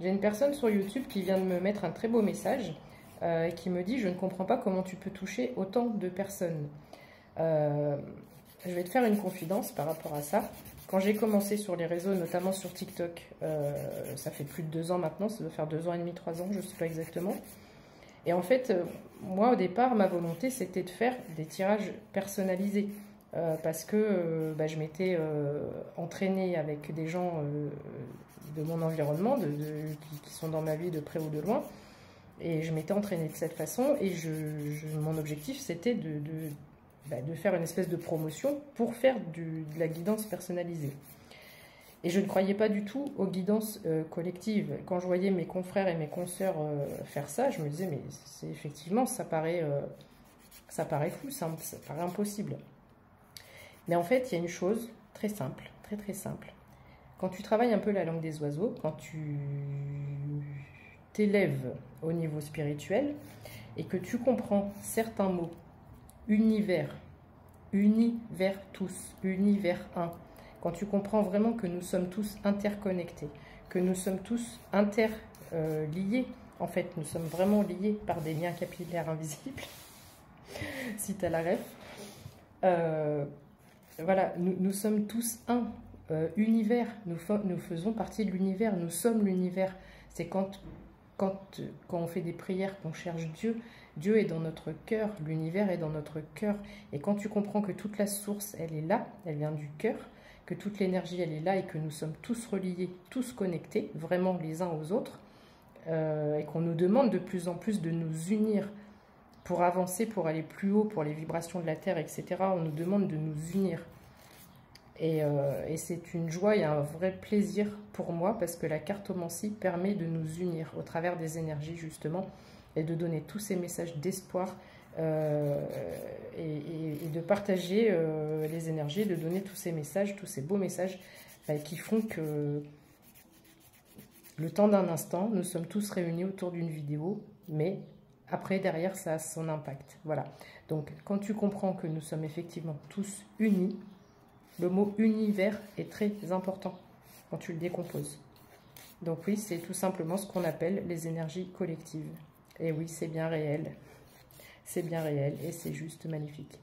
J'ai une personne sur YouTube qui vient de me mettre un très beau message qui me dit « Je ne comprends pas comment tu peux toucher autant de personnes. » Je vais te faire une confidence par rapport à ça. Quand j'ai commencé sur les réseaux, notamment sur TikTok, ça fait plus de 2 ans maintenant, ça doit faire 2 ans et demi, 3 ans, je ne sais pas exactement. Et en fait, moi au départ, ma volonté c'était de faire des tirages personnalisés. Parce que je m'étais entraînée avec des gens de mon environnement, qui sont dans ma vie de près ou de loin. Et je m'étais entraînée de cette façon. Et mon objectif c'était de faire une espèce de promotion pour faire de la guidance personnalisée. Et je ne croyais pas du tout aux guidances collectives. Quand je voyais mes confrères et mes consoeurs faire ça, je me disais, mais effectivement, ça paraît fou, ça paraît impossible. Mais en fait, il y a une chose très simple, très très simple. Quand tu travailles un peu la langue des oiseaux, quand tu t'élèves au niveau spirituel et que tu comprends certains mots, univers, univers tous, univers un, quand tu comprends vraiment que nous sommes tous interconnectés, que nous sommes tous interliés, en fait, nous sommes vraiment liés par des liens capillaires invisibles, si tu as la ref. Voilà, nous sommes tous un univers, nous faisons partie de l'univers, nous sommes l'univers. C'est quand on fait des prières, qu'on cherche Dieu, Dieu est dans notre cœur, l'univers est dans notre cœur. Et quand tu comprends que toute la source, elle est là, elle vient du cœur, que toute l'énergie, elle est là et que nous sommes tous reliés, tous connectés, vraiment les uns aux autres, et qu'on nous demande de plus en plus de nous unir pour avancer, pour aller plus haut, pour les vibrations de la Terre, etc. On nous demande de nous unir. Et c'est une joie et un vrai plaisir pour moi parce que la cartomancie permet de nous unir au travers des énergies justement et de donner tous ces messages d'espoir et de partager les énergies, de donner tous ces messages, tous ces beaux messages qui font que le temps d'un instant, nous sommes tous réunis autour d'une vidéo, mais après, derrière, ça a son impact. Voilà. Donc, quand tu comprends que nous sommes effectivement tous unis, le mot univers est très important quand tu le décomposes. Donc oui, c'est tout simplement ce qu'on appelle les énergies collectives. Et oui, c'est bien réel. C'est bien réel et c'est juste magnifique.